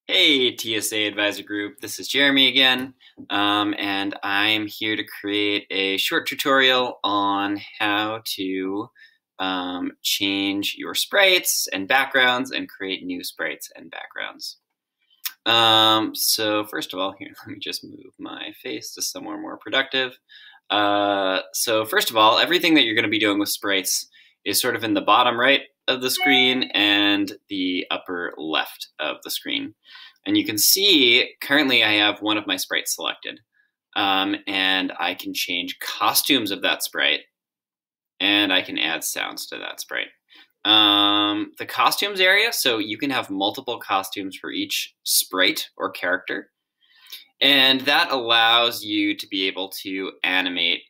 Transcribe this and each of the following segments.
Hey, TSA Advisor Group, this is Jeremy again, and I'm here to create a short tutorial on how to change your sprites and backgrounds and create new sprites and backgrounds. So first of all, here, let me just move my face to somewhere more productive. So first of all, everything that you're going to be doing with sprites is sort of in the bottom right of the screen and the upper left of the screen. And you can see currently I have one of my sprites selected, and I can change costumes of that sprite, and I can add sounds to that sprite. The costumes area, so you can have multiple costumes for each sprite or character, and that allows you to be able to animate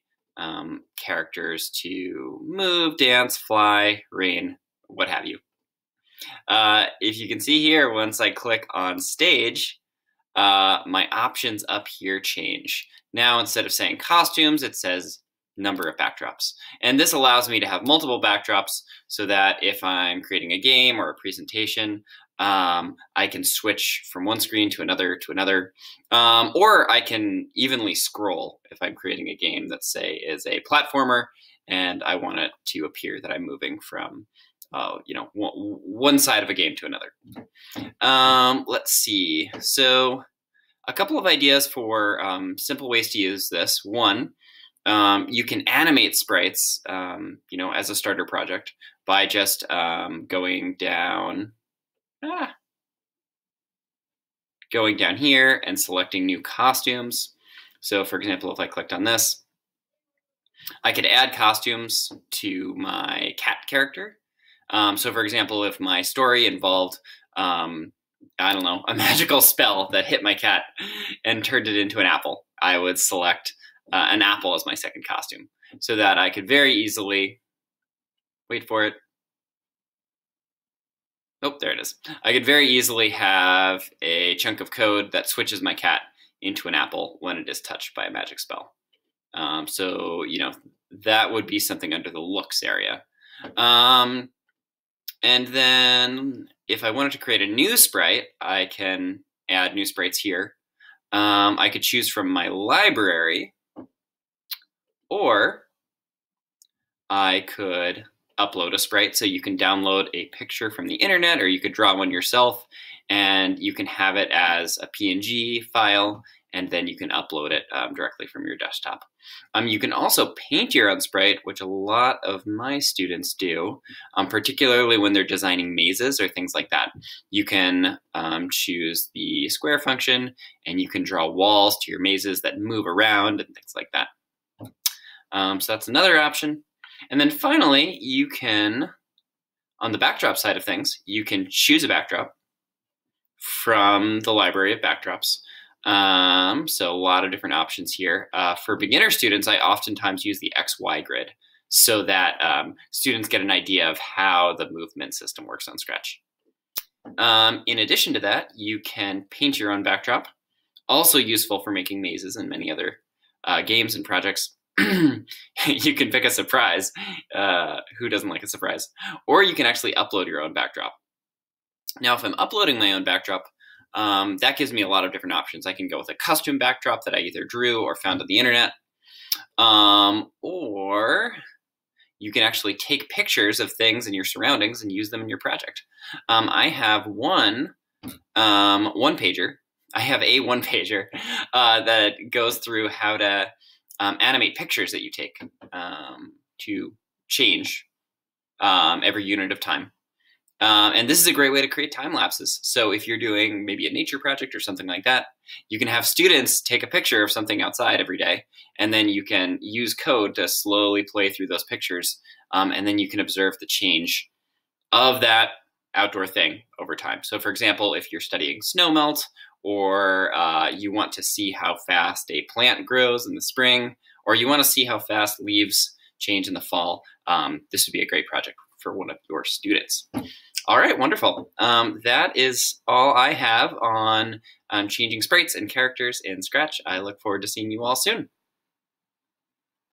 characters to move, dance, fly, rain, what have you. If you can see here, once I click on stage, my options up here change. Now, instead of saying costumes, it says number of backdrops. And this allows me to have multiple backdrops so that if I'm creating a game or a presentation, I can switch from one screen to another, or I can evenly scroll if I'm creating a game that, say, is a platformer and I want it to appear that I'm moving from one side of a game to another. Let's see. So a couple of ideas for simple ways to use this. One, you can animate sprites, as a starter project by just going down here and selecting new costumes. So for example, if I clicked on this, I could add costumes to my cat character. So for example, if my story involved, a magical spell that hit my cat and turned it into an apple, I would select an apple as my second costume so that I could very easily, wait for it. Oh, there it is. I could very easily have a chunk of code that switches my cat into an apple when it is touched by a magic spell. So that would be something under the looks area. And then if I wanted to create a new sprite, I can add new sprites here. I could choose from my library, or I could upload a sprite. So you can download a picture from the internet, or you could draw one yourself, and you can have it as a PNG file, and then you can upload it directly from your desktop. You can also paint your own sprite, which a lot of my students do, particularly when they're designing mazes or things like that. You can choose the square function, and you can draw walls to your mazes that move around and things like that. So that's another option. And then finally, you can, on the backdrop side of things, you can choose a backdrop from the library of backdrops. So a lot of different options here. For beginner students, I oftentimes use the XY grid so that students get an idea of how the movement system works on Scratch. In addition to that, you can paint your own backdrop, also useful for making mazes and many other games and projects. You can pick a surprise. Who doesn't like a surprise? Or you can actually upload your own backdrop. Now, if I'm uploading my own backdrop, that gives me a lot of different options. I can go with a custom backdrop that I either drew or found on the internet, or you can actually take pictures of things in your surroundings and use them in your project. I have one pager. I have a one pager that goes through how to animate pictures that you take to change every unit of time. And this is a great way to create time lapses. So if you're doing maybe a nature project or something like that, you can have students take a picture of something outside every day, and then you can use code to slowly play through those pictures, and then you can observe the change of that outdoor thing over time. So for example, if you're studying snowmelt, or you want to see how fast a plant grows in the spring, or you want to see how fast leaves change in the fall, this would be a great project for one of your students. All right, wonderful. That is all I have on changing sprites and characters in Scratch. I look forward to seeing you all soon.